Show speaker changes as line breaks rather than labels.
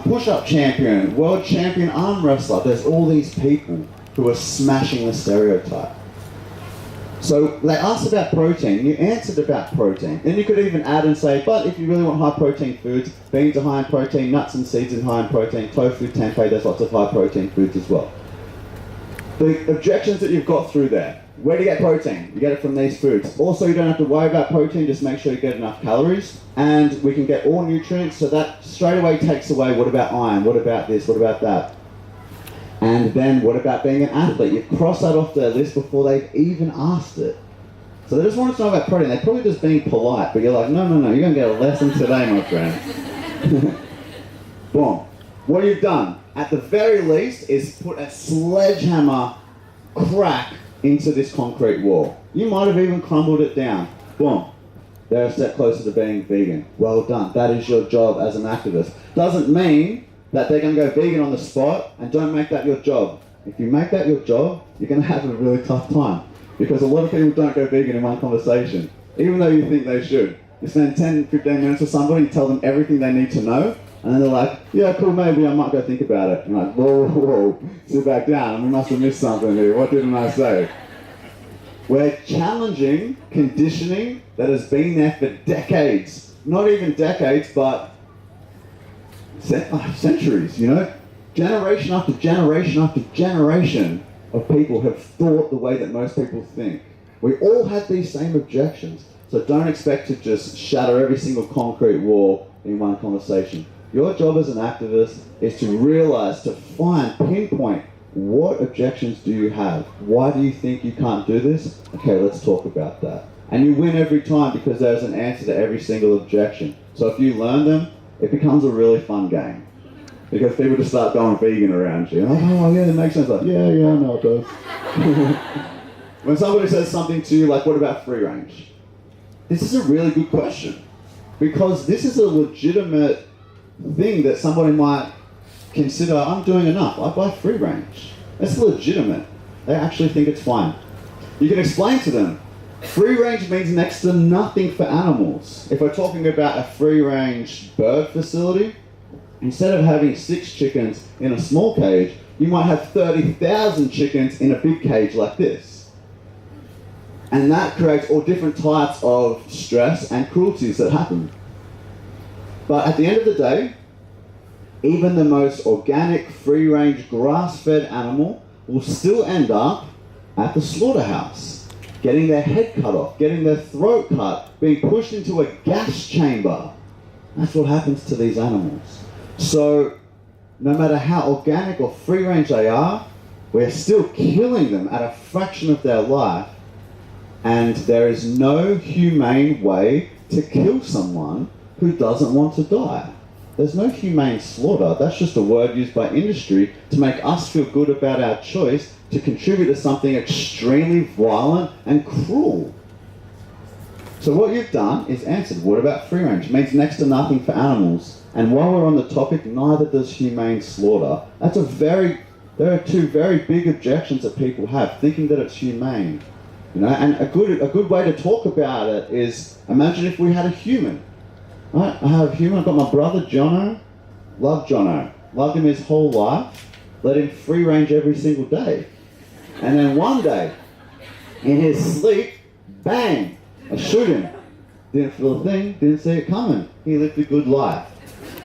Push-up champion, world champion arm wrestler. There's all these people who are smashing the stereotype. So they asked about protein, you answered about protein. Then you could even add and say, but if you really want high protein foods, beans are high in protein, nuts and seeds are high in protein, tofu, tempeh, there's lots of high protein foods as well. The objections that you've got through there, where do you get protein? You get it from these foods. Also, you don't have to worry about protein, just make sure you get enough calories, and we can get all nutrients, so that straight away takes away, what about iron, what about this, what about that? And then what about being an athlete? You've crossed that off their list before they've even asked it. So they just wanted to know about protein. They're probably just being polite, but you're like, no, you're going to get a lesson today, my friend. Boom. What you've done, at the very least, is put a sledgehammer crack into this concrete wall. You might have even crumbled it down. Boom. They're a step closer to being vegan. Well done. That is your job as an activist. Doesn't mean that they're going to go vegan on the spot, and don't make that your job. If you make that your job, you're going to have a really tough time. Because a lot of people don't go vegan in one conversation, even though you think they should. You spend 10, 15 minutes with somebody, you tell them everything they need to know, and then they're like, yeah, cool, maybe I might go think about it. And you're like, whoa, sit back down, we must have missed something here, what didn't I say? We're challenging conditioning that has been there for decades. Not even decades, but centuries, you know? Generation after generation after generation of people have thought the way that most people think. We all had these same objections, so don't expect to just shatter every single concrete wall in one conversation. Your job as an activist is to realize, to find, pinpoint, what objections do you have? Why do you think you can't do this? Okay, let's talk about that. And you win every time because there's an answer to every single objection. So if you learn them, it becomes a really fun game. Because people just start going vegan around you. Oh yeah, that makes sense. Like, yeah, I know it does. When somebody says something to you like, what about free range? This is a really good question. Because this is a legitimate thing that somebody might consider, I'm doing enough, I buy free range. It's legitimate. They actually think it's fine. You can explain to them, free range means next to nothing for animals. If we're talking about a free range bird facility, instead of having 6 chickens in a small cage, you might have 30,000 chickens in a big cage like this. And that creates all different types of stress and cruelties that happen. But at the end of the day, even the most organic, free-range, grass-fed animal will still end up at the slaughterhouse, getting their head cut off, getting their throat cut, being pushed into a gas chamber. That's what happens to these animals. So, no matter how organic or free-range they are, we're still killing them at a fraction of their life, and there is no humane way to kill someone who doesn't want to die. There's no humane slaughter. That's just a word used by industry to make us feel good about our choice to contribute to something extremely violent and cruel. So what you've done is answered, what about free range? It means next to nothing for animals. And while we're on the topic, neither does humane slaughter. There are 2 very big objections that people have, thinking that it's humane. You know, and a good way to talk about it is, imagine if we had a human. Right? I have a human, I've got my brother Jono, loved him his whole life, let him free range every single day. And then one day, in his sleep, bang, I shoot him. Didn't feel a thing, didn't see it coming. He lived a good life.